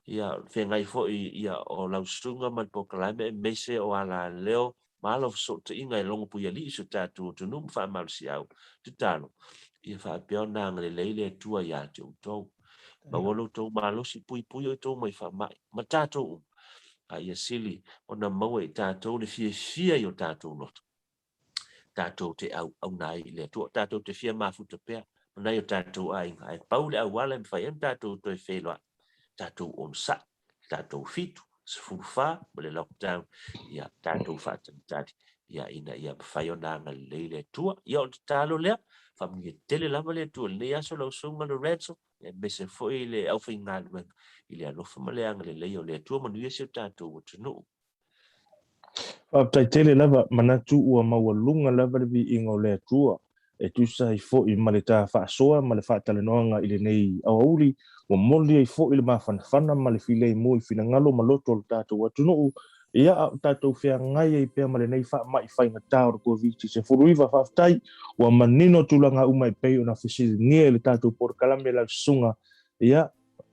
ia whengai fo ia o lausunga man pokalame mese o ala leo malo so te inga e longo puia li so tatu tu num fa mal si au tu talo ia fa pio na ngale leile tua ia te utou ma wolo to malo si pui o to mai fa mai ma tatu a ia sili ona mau e tatu le fia yo tatu lot tatu te au nai le tu tatu te fia mafuta pea na yo tatu ai paule au wala me fa tatu to e felo tātou on sa, tātou fitu, se furuwha, mele lockdown, ia tātou whātanitari, ia ina ia mwhaiona ngā leile tua, ia o te tālo lea, whamungi tele lama lea tua, le aso lau sunga Lorenzo, ia mese foi le au whai ngā luenga, ili alofa maleanga le leio lea tua, manuia se tātou o tunu. tai tele lava manatu ua maua lunga lava le vi ingo le tua e tu sai fo I male ta fa soa male fa talanoa I le nei au uli wa moli ai fo I le mafana male file mo I fina ngalo maloto le tātou atunu ia tātou fea ngai ai pea male nei fa mai fai ngata o COVID se furuiva whaftai wa manino tulanga umai pei o na fisili nie le tātou por kalame la sunga ia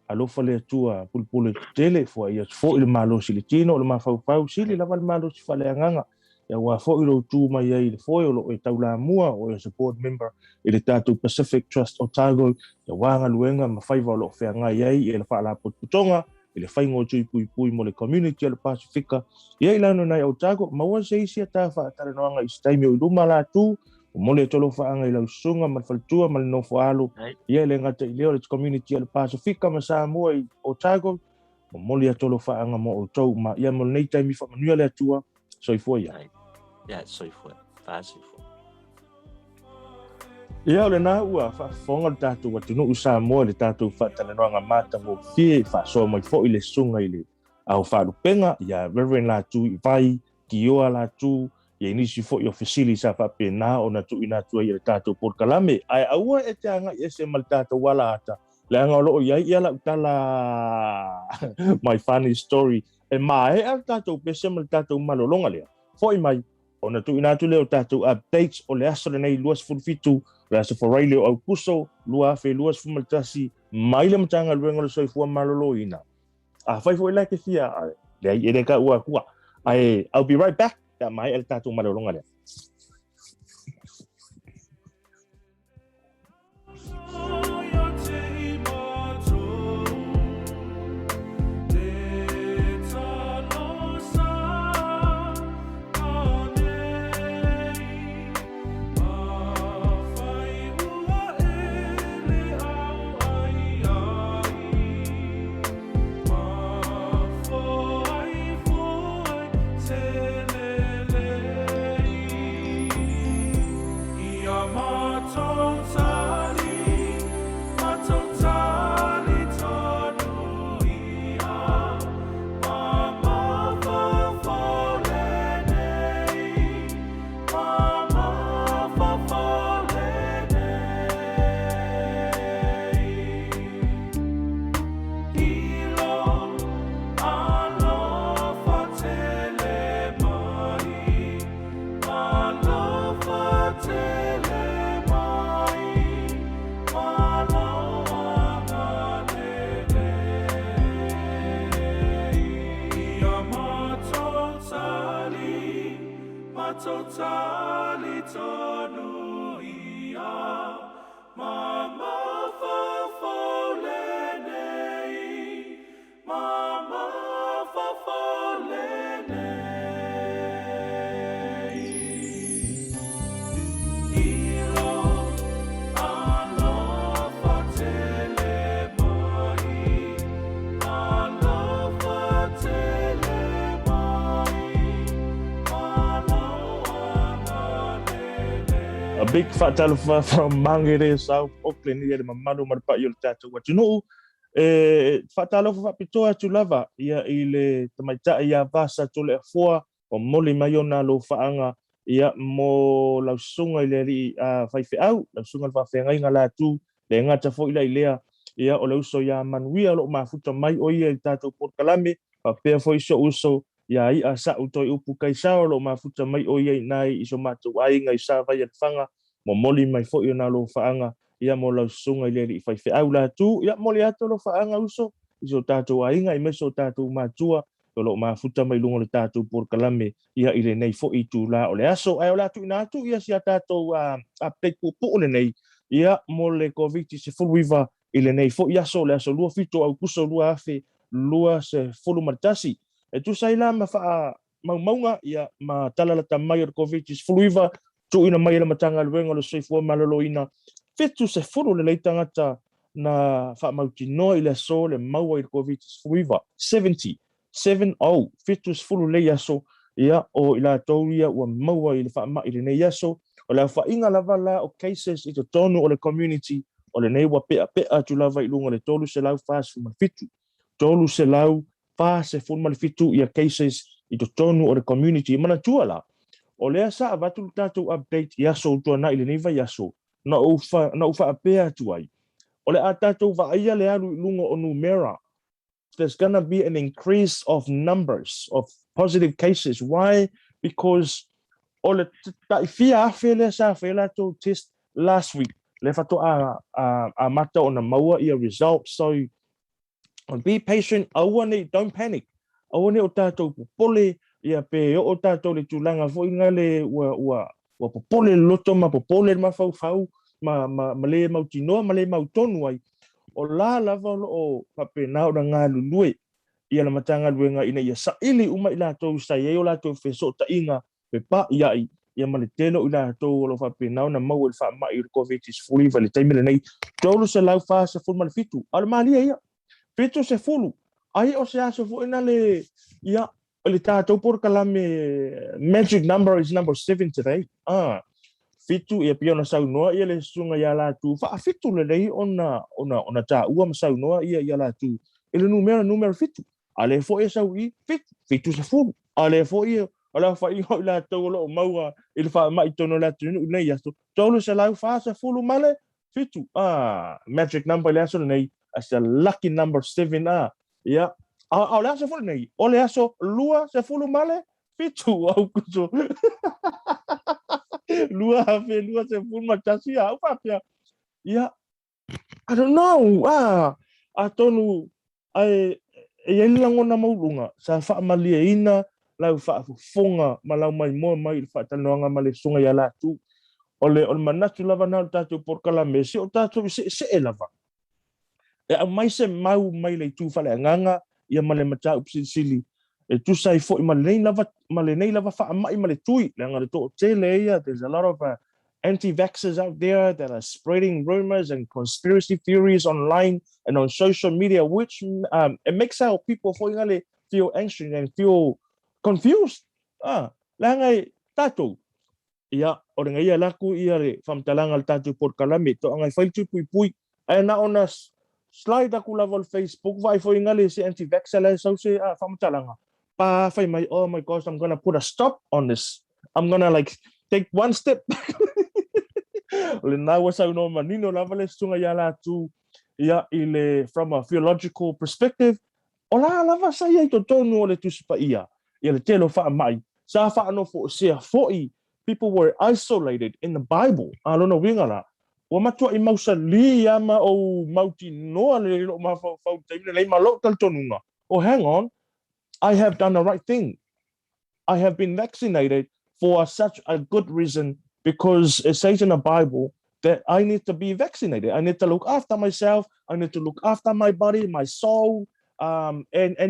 alofa le tua pulpule tele fo ia fo I le malo sili tino le mafau sili lava le malo si fale anganga ia ua fo'i lo tū mai ai le foi o lo e taula mua o e support member i le tātou Pacific Trust Otago ia wanga luenga ma whaiva o lo whea ngai ai i le whaala putonga i le whaingo tui pui pui mo le community o le Pasifika ia i lano nai Otago maua se isi a tā wha talanoanga i staimi o i luma la tū o mole tolo whaanga i lau sunga ma whaltua ma le nofo alu ia le ngata i leo le community o le Pasifika ma Samoa i Otago o mole tolo whaanga mo o tau ma ia mo nei taimi wha manuia le atua soifua ia. Ia soifua, whaasifua. Ia o le nā ua whaafonga le tātou atunu u Samoa le tātou whaatalanoanga mata mo fie whaasoa mai fo i le sunga i le au whaarupenga ia Reverend Latuivai Kioa Latu ia inisi fo i ofisili sa whapena o na tu ina tua i le tātou porkalame ai aua e te anga i ese mal tātou wala ata le anga o loo iai ia la utala my funny story e mai al tātou pese mal tātou malolonga lea fo i mai o na tu ina tu leo tātou updates o le aso le nei luas fulfitu le aso foraile o au puso lua fe luas fumaltasi mai le matanga luenga le soifua malolo ina a fai fo i like fia le ai ere ka ua kua I'll be right back ya mai el tātou malolonga lea A big whaatalofa from Mangere, South Auckland, ia le mamalu marapai o le tātou atunuu. Whaatalofa whapitoa atu lava, ia i le tamaita ia vasa tole a foa, o moli mai o nā lo whaanga, ia mo lausunga i le ri whaife au, lausunga le whawhengai ngā lātu, le ngata fo ila i lea, ia o lauso ia manuia lo mafuta mai o ia i tātou porkalame, pēr fo iso uso, ia i a sa utoi upu kai sao lo mafuta mai o ia i nai iso mātou ai ngai sa vai at whanga, mo moli mai fo i o nā lo whaanga, ia mo lausunga i le ri whaife au lātu, ia moli ato lo whaanga uso, iso tātou ai ngai meso tātou mātua, o lo mafuta mai lunga le tātou porkalame, ia i le nei fo i tū la o le aso, ai o lātu ina atu, ia si a tātou update pupu le nei, ia mo le COVID se fuluiva i le nei fo i aso, le aso lua fito au kuso lua afe, lua se fulu martasi, e tu sai la ma fa maunga ia ma talalata mai o COVID se fuluiva, tu ina mai le matanga luenga le soifua malolo ina, fitu se fulu le leitangata na fa mautinoa i le aso le maua i le COVID se fuluiva, 70, fitu se fulu le aso, ia o ila tauria ua maua i le fa ma i le nei aso, o la fa inga lava la o cases i to tonu o le community, o le nei wa pea tu lava i lunga le tolu se lau fas fu fitu, tolu se lau fas e fu fitu ia cases i to tonu o le community, mana tua la, o lea sa avatu tātou update i aso tua na i le nei vai aso, na ufa pea tu ai, o le a tātou va aia le alu lunga o numera, there's going to be an increase of numbers of positive cases. Why? Because all the test last week, a mata on the maua ia result. So be patient. Don't panic. Awane o tātou pole, ia pe o tātou le tūlanga fo inga le ua popole loto ma popole ma fau ma le mau tinoa ma le mau tonu ai o la lava o papena o ngā lulue ia la matanga luenga ina ia saili uma ila tau sai e o la tau feso ta inga pe pa ia ma le telo ila tau o fa pe na mau el fa mai covid is fully vale taimile nei tolu se lau fa se full mal fitu al mali ia fitu se fulu ai o se aso fu ina le ia le tau por kalame magic number is number 7 today fitu ia pia na sau noa ia le sunga ia la tu fa fitu le nei ona ta ua ma sau noa ia la tu ele numero fitu ale fo e sau I fitu se fulu ale fo ia ala fa I ho la to lo maua il fa mai tono la tu nei ya to tolu se la fa se fulu male fitu magic number le aso nei as a lucky number 7 ia ala se fulu nei ole aso lua se fulu male fitu au kuso lua se fulu matasi au fa pia ia I don't know atonu ai e lango na maulunga sa fa malia ina lau fa fonga malau mai mai fa tanoanga male sunga ya latu ole manatu lava na tatu por kala mesi o tatu se lava e mai se mau mai le tu fa le nganga ia male mata upsili e tu sai fo male nei lava fa mai male tui le ngara to tele ia there's a lot of anti-vaxxers out there that are spreading rumors and conspiracy theories online and on social media, which it makes our people feel anxious and feel confused. Langai tatu. Ia, orang ia laku ia re famtalangal tatu por kalame to angai file pui ai na ona slide aku level Facebook vai foi ngale si anti-vaxxer la so se famtalanga. Pa fai mai oh my gosh I'm going to put a stop on this. I'm going to take one step back. Le na wasa no manino lava le sunga ya latu ia ile from a theological perspective ola lava sa ia to tonu le tusipa ia le telo fa mai sa fa no fo se foi people were isolated in the Bible I don't know wingala o matua I mausa li ama o mauti no le lo ma fa taimile le malo tal tonunga oh hang on I have done the right thing I have been vaccinated for such a good reason because it says in the Bible that I need to be vaccinated. I need to look after myself. I need to look after my body, my soul, and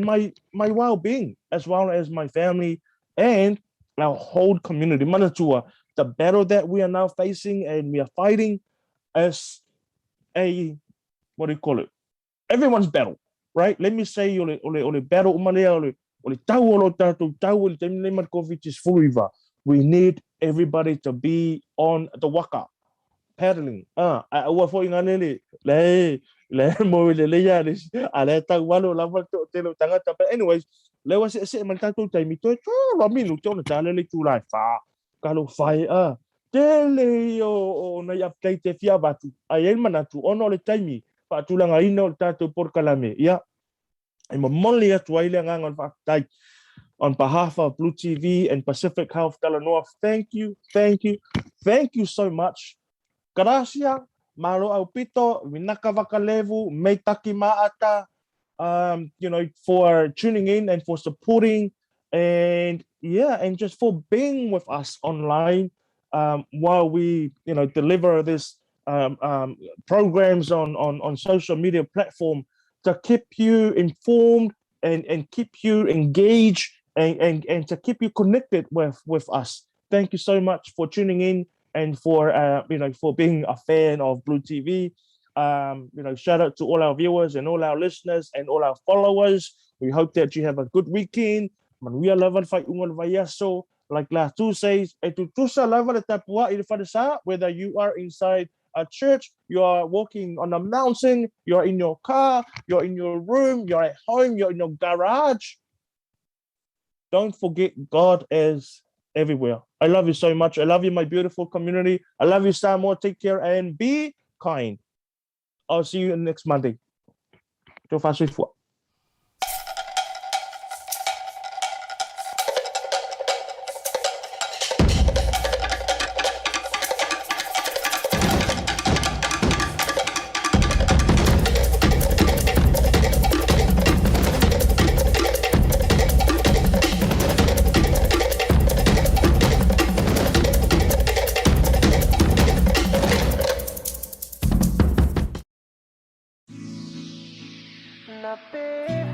my well-being, as well as my family and our whole community. Manatua, the battle that we are now facing and we are fighting as a, what do you call it? Everyone's battle, right? Let me say, ole battle umalea, ole tau olo tatu, tau ole temile COVID is furiva. We need everybody to be on the waka, paddling. Wa fo ingane le mo le ya ale ta walo la to telo tangata. But anyways, le was se maltatu tai mito lo minuto na tale le tu lai fa. Kalo fai tele o na update fia batu. Ai manatu ono le taimi fa tulanga ino tatu por kalame. Ya. Ai mo moli atu ai le ngangon fa tai. On behalf of Blue TV and Pacific Health Talanoa, thank you so much. Gracias, malo au pito, winaka vakalevu, meitaki maata, for tuning in and for supporting, and just for being with us online while we, deliver this programs on social media platform to keep you informed and keep you engaged. And to keep you connected with us. Thank you so much for tuning in and for for being a fan of Blue TV. Shout out to all our viewers and all our listeners and all our followers. We hope that you have a good weekend. Manuia lava fai ungal vaiaso. Like Latu says, etutusa lava le tapua I fadesa. Whether you are inside a church, you are walking on a mountain, you're in your car, you're in your room, you're at home, you're in your garage. Don't forget God is everywhere. I love you so much. I love you, my beautiful community. I love you, Samoa. Take care and be kind. I'll see you next Monday.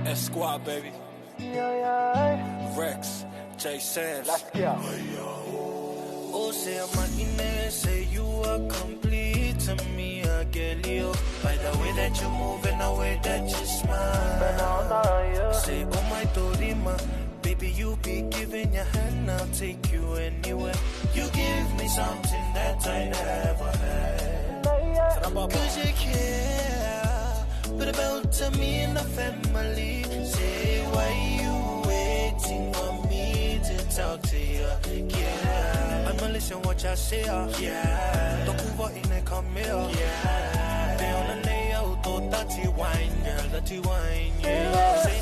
Esquire, baby. Rex, J Sands. Oh, say I'm say you are complete to me, Agelio. By the way that you move and the way that you smile. Say, oh my Dorima, baby, you be giving your hand, I'll take you anywhere. You give me something that I never had. Cause you care, but about to me and the family. Say, why you waiting on me to talk to you? Yeah, I'ma listen what y'all say. Yeah, don't move out in the come here. Yeah, they on the nail, to dirty wine, girl, dirty wine. Yeah, say,